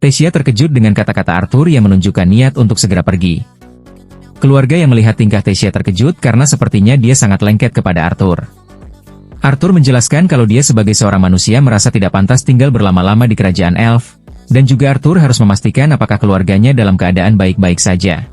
Tesia terkejut dengan kata-kata Arthur yang menunjukkan niat untuk segera pergi. Keluarga yang melihat tingkah Tesia terkejut karena sepertinya dia sangat lengket kepada Arthur. Arthur menjelaskan kalau dia sebagai seorang manusia merasa tidak pantas tinggal berlama-lama di kerajaan elf, dan juga Arthur harus memastikan apakah keluarganya dalam keadaan baik-baik saja.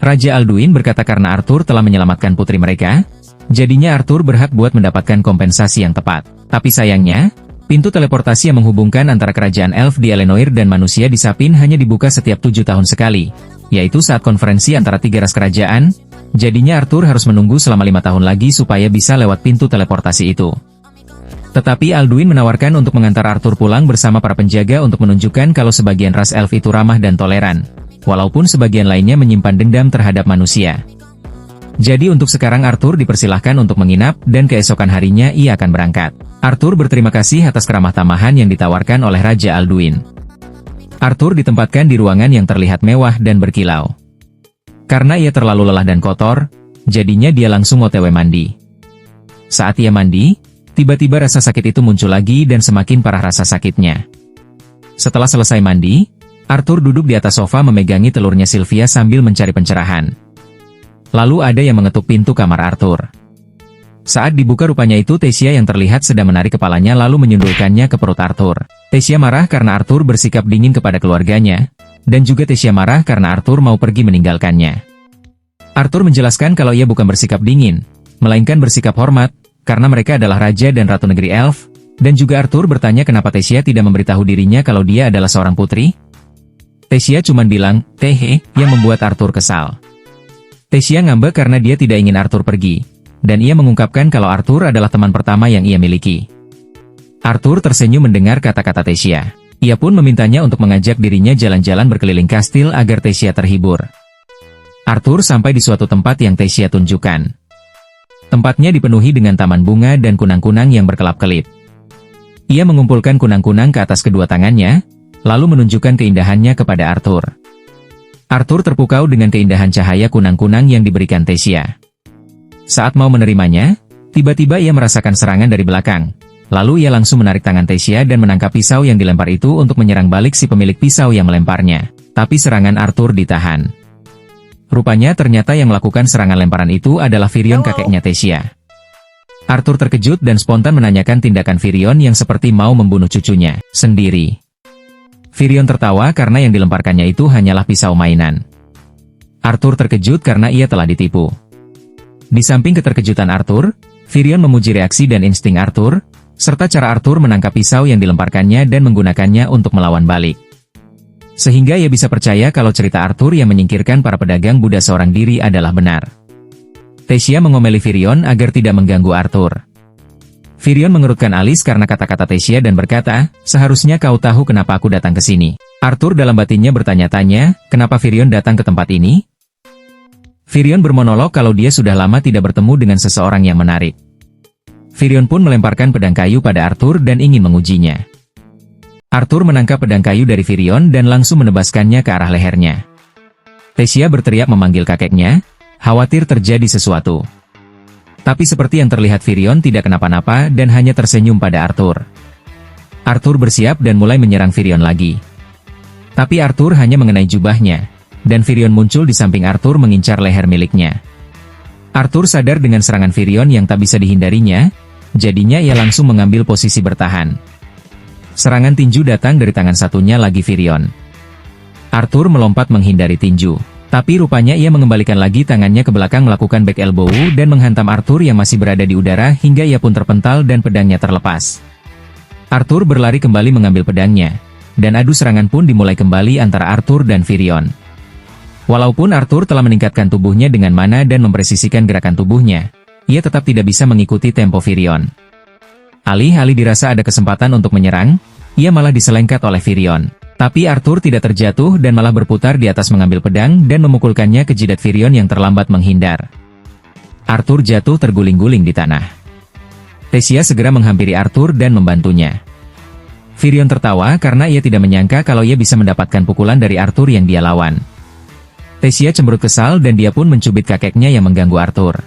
Raja Alduin berkata karena Arthur telah menyelamatkan putri mereka, jadinya Arthur berhak buat mendapatkan kompensasi yang tepat. Tapi sayangnya, pintu teleportasi yang menghubungkan antara kerajaan elf di Elenoir dan manusia di Sapin hanya dibuka setiap 7 tahun sekali, yaitu saat konferensi antara 3 ras kerajaan, jadinya Arthur harus menunggu selama 5 tahun lagi supaya bisa lewat pintu teleportasi itu. Tetapi Alduin menawarkan untuk mengantar Arthur pulang bersama para penjaga untuk menunjukkan kalau sebagian ras elf itu ramah dan toleran, walaupun sebagian lainnya menyimpan dendam terhadap manusia. Jadi untuk sekarang Arthur dipersilahkan untuk menginap dan keesokan harinya ia akan berangkat. Arthur berterima kasih atas keramah tamahan yang ditawarkan oleh Raja Alduin. Arthur ditempatkan di ruangan yang terlihat mewah dan berkilau. Karena ia terlalu lelah dan kotor, jadinya dia langsung OTW mandi. Saat ia mandi, tiba-tiba rasa sakit itu muncul lagi dan semakin parah rasa sakitnya. Setelah selesai mandi, Arthur duduk di atas sofa memegangi telurnya Sylvia sambil mencari pencerahan. Lalu ada yang mengetuk pintu kamar Arthur. Saat dibuka rupanya itu Tesia yang terlihat sedang menarik kepalanya lalu menyundulkannya ke perut Arthur. Tesia marah karena Arthur bersikap dingin kepada keluarganya, dan juga Tesia marah karena Arthur mau pergi meninggalkannya. Arthur menjelaskan kalau ia bukan bersikap dingin, melainkan bersikap hormat, karena mereka adalah raja dan ratu negeri elf, dan juga Arthur bertanya kenapa Tesia tidak memberitahu dirinya kalau dia adalah seorang putri. Tesia cuma bilang, "Tehe," yang membuat Arthur kesal. Tesia ngambek karena dia tidak ingin Arthur pergi, dan ia mengungkapkan kalau Arthur adalah teman pertama yang ia miliki. Arthur tersenyum mendengar kata-kata Tesia. Ia pun memintanya untuk mengajak dirinya jalan-jalan berkeliling kastil agar Tesia terhibur. Arthur sampai di suatu tempat yang Tesia tunjukkan. Tempatnya dipenuhi dengan taman bunga dan kunang-kunang yang berkelap-kelip. Ia mengumpulkan kunang-kunang ke atas kedua tangannya, lalu menunjukkan keindahannya kepada Arthur. Arthur terpukau dengan keindahan cahaya kunang-kunang yang diberikan Tesia. Saat mau menerimanya, tiba-tiba ia merasakan serangan dari belakang. Lalu ia langsung menarik tangan Tesia dan menangkap pisau yang dilempar itu untuk menyerang balik si pemilik pisau yang melemparnya. Tapi serangan Arthur ditahan. Rupanya ternyata yang melakukan serangan lemparan itu adalah Virion kakeknya Tesia. Arthur terkejut dan spontan menanyakan tindakan Virion yang seperti mau membunuh cucunya sendiri. Virion tertawa karena yang dilemparkannya itu hanyalah pisau mainan. Arthur terkejut karena ia telah ditipu. Di samping keterkejutan Arthur, Virion memuji reaksi dan insting Arthur, serta cara Arthur menangkap pisau yang dilemparkannya dan menggunakannya untuk melawan balik. Sehingga ia bisa percaya kalau cerita Arthur yang menyingkirkan para pedagang Buddha seorang diri adalah benar. Tesia mengomeli Virion agar tidak mengganggu Arthur. Virion mengerutkan alis karena kata-kata Tesia dan berkata, "Seharusnya kau tahu kenapa aku datang ke sini." Arthur dalam batinnya bertanya-tanya, kenapa Virion datang ke tempat ini? Virion bermonolog kalau dia sudah lama tidak bertemu dengan seseorang yang menarik. Virion pun melemparkan pedang kayu pada Arthur dan ingin mengujinya. Arthur menangkap pedang kayu dari Virion dan langsung menebaskannya ke arah lehernya. Tesia berteriak memanggil kakeknya, khawatir terjadi sesuatu. Tapi seperti yang terlihat Virion tidak kenapa-napa dan hanya tersenyum pada Arthur. Arthur bersiap dan mulai menyerang Virion lagi. Tapi Arthur hanya mengenai jubahnya, dan Virion muncul di samping Arthur mengincar leher miliknya. Arthur sadar dengan serangan Virion yang tak bisa dihindarinya, jadinya ia langsung mengambil posisi bertahan. Serangan tinju datang dari tangan satunya lagi Virion. Arthur melompat menghindari tinju, tapi rupanya ia mengembalikan lagi tangannya ke belakang melakukan back elbow dan menghantam Arthur yang masih berada di udara hingga ia pun terpental dan pedangnya terlepas. Arthur berlari kembali mengambil pedangnya, dan adu serangan pun dimulai kembali antara Arthur dan Virion. Walaupun Arthur telah meningkatkan tubuhnya dengan mana dan mempresisikan gerakan tubuhnya, ia tetap tidak bisa mengikuti tempo Virion. Alih-alih dirasa ada kesempatan untuk menyerang, ia malah diselengkat oleh Virion. Tapi Arthur tidak terjatuh dan malah berputar di atas mengambil pedang dan memukulkannya ke jidat Virion yang terlambat menghindar. Arthur jatuh terguling-guling di tanah. Tesia segera menghampiri Arthur dan membantunya. Virion tertawa karena ia tidak menyangka kalau ia bisa mendapatkan pukulan dari Arthur yang dia lawan. Tesia cemberut kesal dan dia pun mencubit kakeknya yang mengganggu Arthur.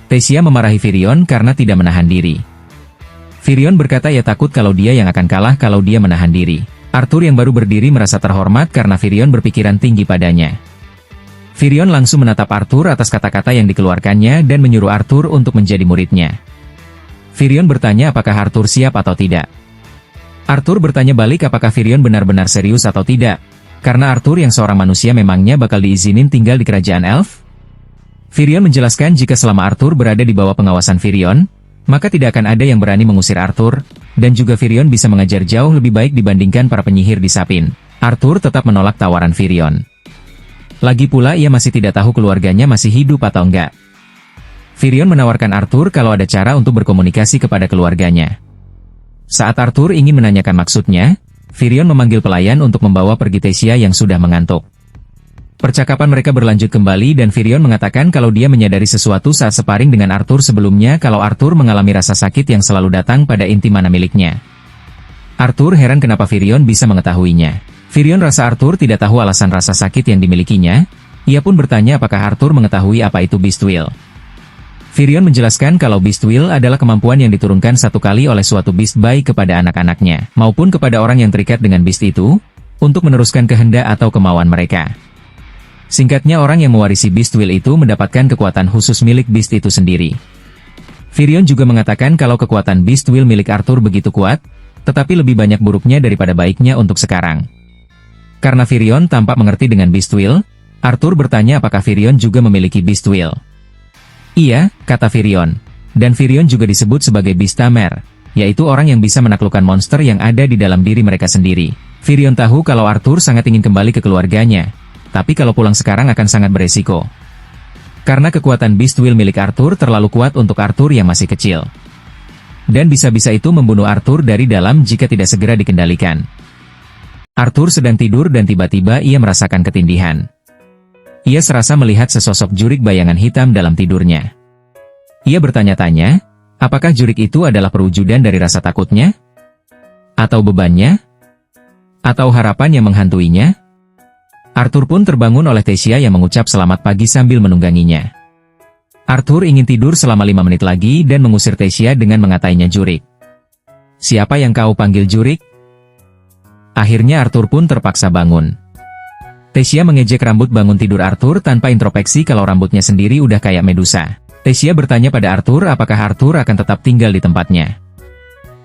Tesia memarahi Virion karena tidak menahan diri. Virion berkata ia takut kalau dia yang akan kalah kalau dia menahan diri. Arthur yang baru berdiri merasa terhormat karena Virion berpikiran tinggi padanya. Virion langsung menatap Arthur atas kata-kata yang dikeluarkannya dan menyuruh Arthur untuk menjadi muridnya. Virion bertanya apakah Arthur siap atau tidak. Arthur bertanya balik apakah Virion benar-benar serius atau tidak, karena Arthur yang seorang manusia memangnya bakal diizinin tinggal di kerajaan elf? Virion menjelaskan jika selama Arthur berada di bawah pengawasan Virion, maka tidak akan ada yang berani mengusir Arthur, dan juga Virion bisa mengajar jauh lebih baik dibandingkan para penyihir di Sapin. Arthur tetap menolak tawaran Virion. Lagi pula ia masih tidak tahu keluarganya masih hidup atau enggak. Virion menawarkan Arthur kalau ada cara untuk berkomunikasi kepada keluarganya. Saat Arthur ingin menanyakan maksudnya, Virion memanggil pelayan untuk membawa pergi Tesia yang sudah mengantuk. Percakapan mereka berlanjut kembali dan Virion mengatakan kalau dia menyadari sesuatu saat separing dengan Arthur sebelumnya kalau Arthur mengalami rasa sakit yang selalu datang pada inti mana miliknya. Arthur heran kenapa Virion bisa mengetahuinya. Virion rasa Arthur tidak tahu alasan rasa sakit yang dimilikinya, ia pun bertanya apakah Arthur mengetahui apa itu Beast Will. Virion menjelaskan kalau Beast Will adalah kemampuan yang diturunkan satu kali oleh suatu Beast baik kepada anak-anaknya, maupun kepada orang yang terikat dengan Beast itu, untuk meneruskan kehendak atau kemauan mereka. Singkatnya orang yang mewarisi Beast Will itu mendapatkan kekuatan khusus milik Beast itu sendiri. Virion juga mengatakan kalau kekuatan Beast Will milik Arthur begitu kuat, tetapi lebih banyak buruknya daripada baiknya untuk sekarang. Karena Virion tampak mengerti dengan Beast Will, Arthur bertanya apakah Virion juga memiliki Beast Will. Iya, kata Virion. Dan Virion juga disebut sebagai Beast Tamer, yaitu orang yang bisa menaklukkan monster yang ada di dalam diri mereka sendiri. Virion tahu kalau Arthur sangat ingin kembali ke keluarganya, tapi kalau pulang sekarang akan sangat beresiko. Karena kekuatan Beast Will milik Arthur terlalu kuat untuk Arthur yang masih kecil. Dan bisa-bisa itu membunuh Arthur dari dalam jika tidak segera dikendalikan. Arthur sedang tidur dan tiba-tiba ia merasakan ketindihan. Ia serasa melihat sesosok jurik bayangan hitam dalam tidurnya. Ia bertanya-tanya, apakah jurik itu adalah perwujudan dari rasa takutnya? Atau bebannya? Atau harapan yang menghantuinya? Arthur pun terbangun oleh Tesia yang mengucap selamat pagi sambil menungganginya. Arthur ingin tidur selama 5 menit lagi dan mengusir Tesia dengan mengatainya jurik. Siapa yang kau panggil jurik? Akhirnya Arthur pun terpaksa bangun. Tesia mengejek rambut bangun tidur Arthur tanpa introspeksi kalau rambutnya sendiri udah kayak Medusa. Tesia bertanya pada Arthur apakah Arthur akan tetap tinggal di tempatnya.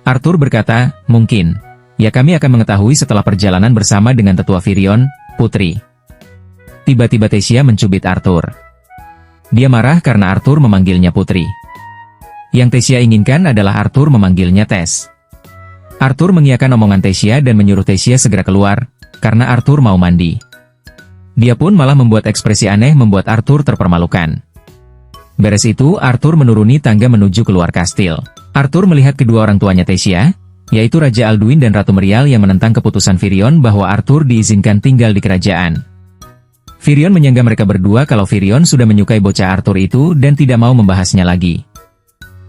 Arthur berkata, mungkin. Ya kami akan mengetahui setelah perjalanan bersama dengan tetua Virion, putri. Tiba-tiba Tesia mencubit Arthur. Dia marah karena Arthur memanggilnya putri. Yang Tesia inginkan adalah Arthur memanggilnya Tess. Arthur mengiyakan omongan Tesia dan menyuruh Tesia segera keluar, karena Arthur mau mandi. Dia pun malah membuat ekspresi aneh membuat Arthur terpermalukan. Beres itu, Arthur menuruni tangga menuju keluar kastil. Arthur melihat kedua orang tuanya Tesia, yaitu Raja Alduin dan Ratu Merial yang menentang keputusan Virion bahwa Arthur diizinkan tinggal di kerajaan. Virion menyangga mereka berdua kalau Virion sudah menyukai bocah Arthur itu dan tidak mau membahasnya lagi.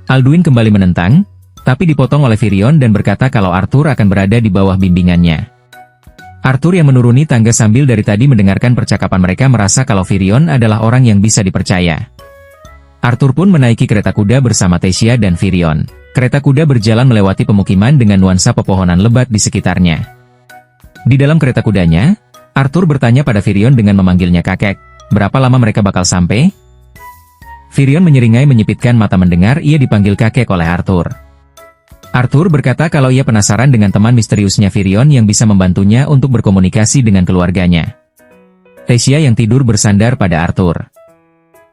Alduin kembali menentang, tapi dipotong oleh Virion dan berkata kalau Arthur akan berada di bawah bimbingannya. Arthur yang menuruni tangga sambil dari tadi mendengarkan percakapan mereka merasa kalau Virion adalah orang yang bisa dipercaya. Arthur pun menaiki kereta kuda bersama Tesia dan Virion. Kereta kuda berjalan melewati pemukiman dengan nuansa pepohonan lebat di sekitarnya. Di dalam kereta kudanya, Arthur bertanya pada Virion dengan memanggilnya kakek, berapa lama mereka bakal sampai? Virion menyeringai menyipitkan mata mendengar ia dipanggil kakek oleh Arthur. Arthur berkata kalau ia penasaran dengan teman misteriusnya Virion yang bisa membantunya untuk berkomunikasi dengan keluarganya. Tesia yang tidur bersandar pada Arthur.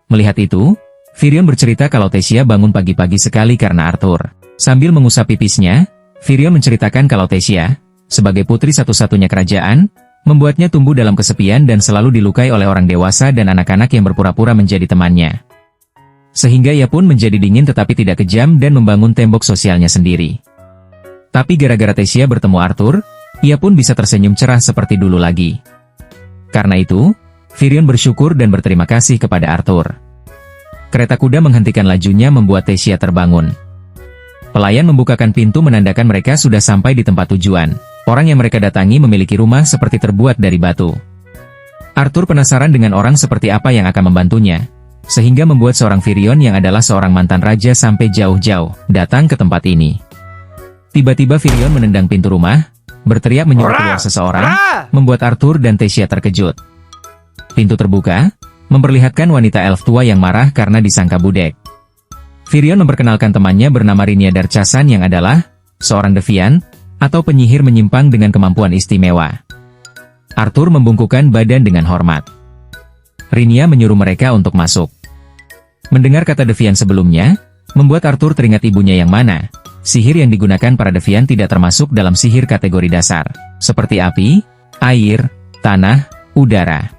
Melihat itu, Virion bercerita kalau Tesia bangun pagi-pagi sekali karena Arthur. Sambil mengusap pipisnya, Virion menceritakan kalau Tesia, sebagai putri satu-satunya kerajaan, membuatnya tumbuh dalam kesepian dan selalu dilukai oleh orang dewasa dan anak-anak yang berpura-pura menjadi temannya. Sehingga ia pun menjadi dingin tetapi tidak kejam dan membangun tembok sosialnya sendiri. Tapi gara-gara Tesia bertemu Arthur, ia pun bisa tersenyum cerah seperti dulu lagi. Karena itu, Virion bersyukur dan berterima kasih kepada Arthur. Kereta kuda menghentikan lajunya membuat Tesia terbangun. Pelayan membukakan pintu menandakan mereka sudah sampai di tempat tujuan. Orang yang mereka datangi memiliki rumah seperti terbuat dari batu. Arthur penasaran dengan orang seperti apa yang akan membantunya, sehingga membuat seorang Virion yang adalah seorang mantan raja sampai jauh-jauh datang ke tempat ini. Tiba-tiba Virion menendang pintu rumah, berteriak menyuruh keluar seseorang, membuat Arthur dan Tasya terkejut. Pintu terbuka, memperlihatkan wanita elf tua yang marah karena disangka budek. Virion memperkenalkan temannya bernama Rinia Darchasan yang adalah seorang deviant, atau penyihir menyimpang dengan kemampuan istimewa. Arthur membungkukkan badan dengan hormat. Rinia menyuruh mereka untuk masuk. Mendengar kata deviant sebelumnya, membuat Arthur teringat ibunya yang mana. Sihir yang digunakan para deviant tidak termasuk dalam sihir kategori dasar, seperti api, air, tanah, udara.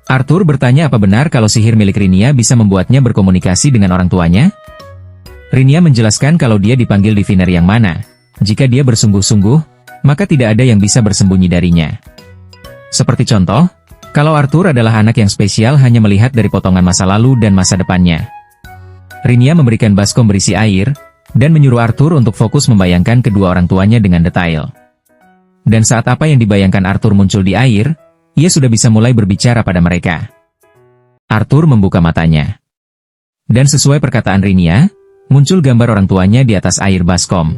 Arthur bertanya apa benar kalau sihir milik Rinia bisa membuatnya berkomunikasi dengan orang tuanya? Rinia menjelaskan kalau dia dipanggil diviner yang mana. Jika dia bersungguh-sungguh, maka tidak ada yang bisa bersembunyi darinya. Seperti contoh, kalau Arthur adalah anak yang spesial hanya melihat dari potongan masa lalu dan masa depannya. Rinia memberikan baskom berisi air, dan menyuruh Arthur untuk fokus membayangkan kedua orang tuanya dengan detail. Dan saat apa yang dibayangkan Arthur muncul di air, ia sudah bisa mulai berbicara pada mereka. Arthur membuka matanya. Dan sesuai perkataan Rinia, muncul gambar orang tuanya di atas air baskom.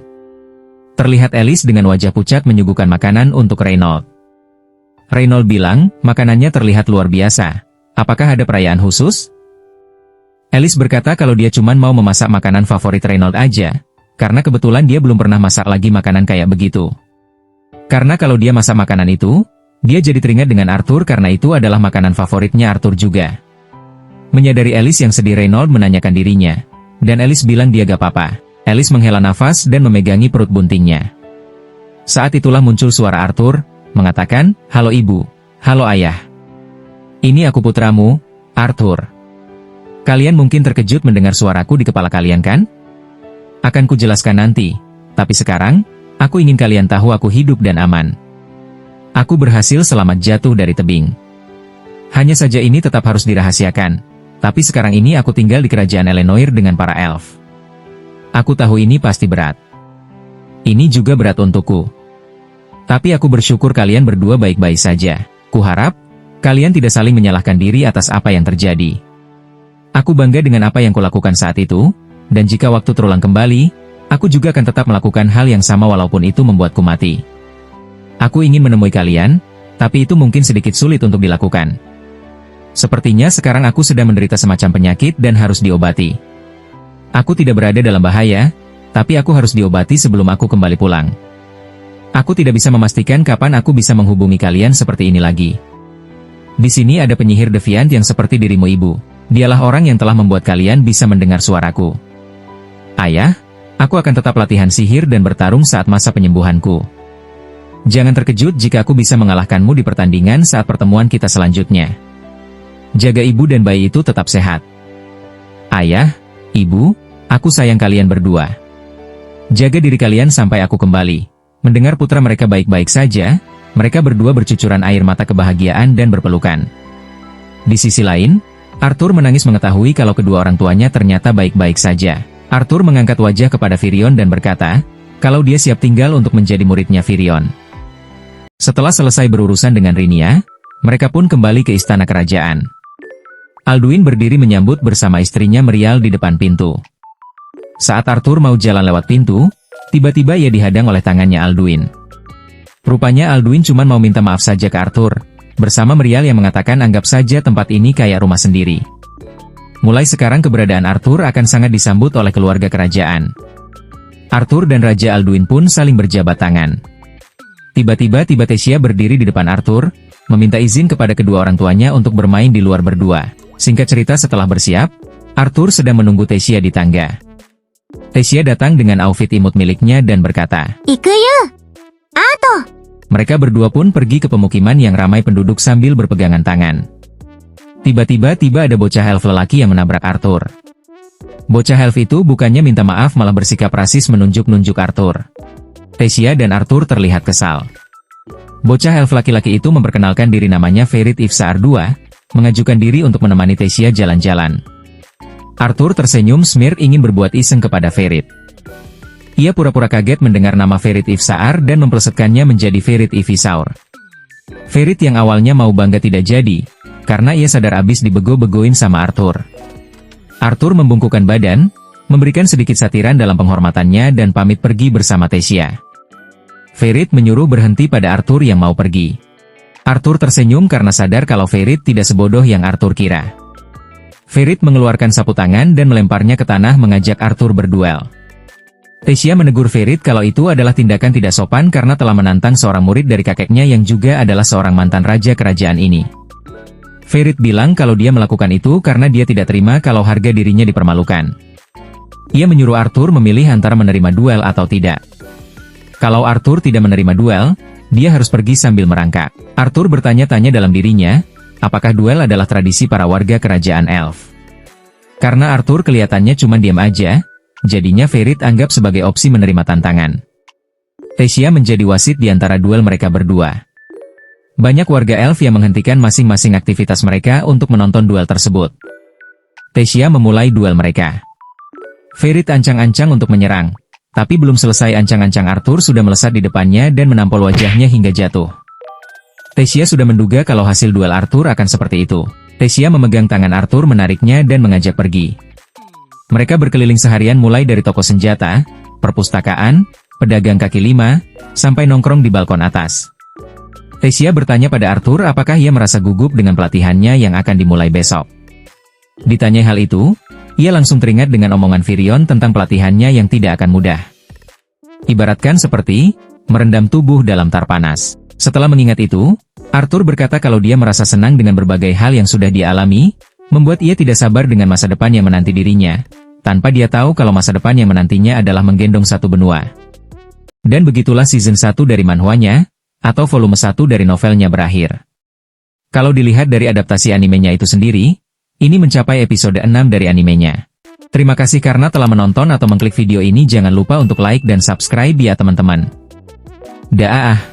Terlihat Alice dengan wajah pucat menyuguhkan makanan untuk Reynold. Reynold bilang, makanannya terlihat luar biasa. Apakah ada perayaan khusus? Alice berkata kalau dia cuma mau memasak makanan favorit Reynold aja, karena kebetulan dia belum pernah masak lagi makanan kayak begitu. Karena kalau dia masak makanan itu, dia jadi teringat dengan Arthur karena itu adalah makanan favoritnya Arthur juga. Menyadari Alice yang sedih, Reynold menanyakan dirinya, dan Alice bilang dia gak apa-apa. Alice menghela nafas dan memegangi perut buntingnya. Saat itulah muncul suara Arthur, mengatakan, "Halo ibu, halo ayah. Ini aku putramu, Arthur. Kalian mungkin terkejut mendengar suaraku di kepala kalian kan? Akan kujelaskan nanti, tapi sekarang, aku ingin kalian tahu aku hidup dan aman. Aku berhasil selamat jatuh dari tebing. Hanya saja ini tetap harus dirahasiakan, tapi sekarang ini aku tinggal di kerajaan Elenoir dengan para elf. Aku tahu ini pasti berat. Ini juga berat untukku. Tapi aku bersyukur kalian berdua baik-baik saja. Kuharap, kalian tidak saling menyalahkan diri atas apa yang terjadi. Aku bangga dengan apa yang kulakukan saat itu, dan jika waktu terulang kembali, aku juga akan tetap melakukan hal yang sama walaupun itu membuatku mati. Aku ingin menemui kalian, tapi itu mungkin sedikit sulit untuk dilakukan. Sepertinya sekarang aku sedang menderita semacam penyakit dan harus diobati. Aku tidak berada dalam bahaya, tapi aku harus diobati sebelum aku kembali pulang. Aku tidak bisa memastikan kapan aku bisa menghubungi kalian seperti ini lagi. Di sini ada penyihir deviant yang seperti dirimu ibu. Dialah orang yang telah membuat kalian bisa mendengar suaraku. Ayah, aku akan tetap latihan sihir dan bertarung saat masa penyembuhanku. Jangan terkejut jika aku bisa mengalahkanmu di pertandingan saat pertemuan kita selanjutnya. Jaga ibu dan bayi itu tetap sehat. Ayah, ibu, aku sayang kalian berdua. Jaga diri kalian sampai aku kembali. Mendengar putra mereka baik-baik saja, mereka berdua bercucuran air mata kebahagiaan dan berpelukan. Di sisi lain, Arthur menangis mengetahui kalau kedua orang tuanya ternyata baik-baik saja. Arthur mengangkat wajah kepada Virion dan berkata, kalau dia siap tinggal untuk menjadi muridnya Virion. Setelah selesai berurusan dengan Rinia, mereka pun kembali ke istana kerajaan. Alduin berdiri menyambut bersama istrinya Merial di depan pintu. Saat Arthur mau jalan lewat pintu, tiba-tiba ia dihadang oleh tangannya Alduin. Rupanya Alduin cuma mau minta maaf saja ke Arthur, bersama Merial yang mengatakan anggap saja tempat ini kayak rumah sendiri. Mulai sekarang keberadaan Arthur akan sangat disambut oleh keluarga kerajaan. Arthur dan Raja Alduin pun saling berjabat tangan. Tiba-tiba Tasya berdiri di depan Arthur, meminta izin kepada kedua orang tuanya untuk bermain di luar berdua. Singkat cerita setelah bersiap, Arthur sedang menunggu Tasya di tangga. Tasya datang dengan outfit imut miliknya dan berkata, "Ikuyo! Ato!" Mereka berdua pun pergi ke pemukiman yang ramai penduduk sambil berpegangan tangan. Tiba-tiba ada bocah elf lelaki yang menabrak Arthur. Bocah elf itu bukannya minta maaf malah bersikap rasis menunjuk-nunjuk Arthur. Tasya dan Arthur terlihat kesal. Bocah elf laki-laki itu memperkenalkan diri namanya Ferit Ifsaar II, mengajukan diri untuk menemani Tasya jalan-jalan. Arthur tersenyum smirk ingin berbuat iseng kepada Ferit. Ia pura-pura kaget mendengar nama Ferit Ifsaar dan memplesetkannya menjadi Ferit Ivisaur. Ferit yang awalnya mau bangga tidak jadi, karena ia sadar abis dibego-begoin sama Arthur. Arthur membungkukkan badan, memberikan sedikit satiran dalam penghormatannya dan pamit pergi bersama Tasya. Fairit menyuruh berhenti pada Arthur yang mau pergi. Arthur tersenyum karena sadar kalau Fairit tidak sebodoh yang Arthur kira. Fairit mengeluarkan sapu tangan dan melemparnya ke tanah mengajak Arthur berduel. Tasya menegur Fairit kalau itu adalah tindakan tidak sopan karena telah menantang seorang murid dari kakeknya yang juga adalah seorang mantan raja kerajaan ini. Fairit bilang kalau dia melakukan itu karena dia tidak terima kalau harga dirinya dipermalukan. Ia menyuruh Arthur memilih antara menerima duel atau tidak. Kalau Arthur tidak menerima duel, dia harus pergi sambil merangkak. Arthur bertanya-tanya dalam dirinya, apakah duel adalah tradisi para warga kerajaan elf? Karena Arthur kelihatannya cuma diam aja, jadinya Fairit anggap sebagai opsi menerima tantangan. Tasya menjadi wasit di antara duel mereka berdua. Banyak warga elf yang menghentikan masing-masing aktivitas mereka untuk menonton duel tersebut. Tasya memulai duel mereka. Fairit ancang-ancang untuk menyerang, tapi belum selesai ancang-ancang Arthur sudah melesat di depannya dan menampol wajahnya hingga jatuh. Tasya sudah menduga kalau hasil duel Arthur akan seperti itu. Tasya memegang tangan Arthur menariknya dan mengajak pergi. Mereka berkeliling seharian mulai dari toko senjata, perpustakaan, pedagang kaki lima, sampai nongkrong di balkon atas. Tasya bertanya pada Arthur apakah ia merasa gugup dengan pelatihannya yang akan dimulai besok. Ditanya hal itu, ia langsung teringat dengan omongan Virion tentang pelatihannya yang tidak akan mudah. Ibaratkan seperti merendam tubuh dalam tar panas. Setelah mengingat itu, Arthur berkata kalau dia merasa senang dengan berbagai hal yang sudah dia alami, membuat ia tidak sabar dengan masa depan yang menanti dirinya, tanpa dia tahu kalau masa depan yang menantinya adalah menggendong satu benua. Dan begitulah season 1 dari manhwanya, atau volume 1 dari novelnya berakhir. Kalau dilihat dari adaptasi animenya itu sendiri, ini mencapai episode 6 dari animenya. Terima kasih karena telah menonton atau mengklik video ini. Jangan lupa untuk like dan subscribe ya teman-teman. Dah.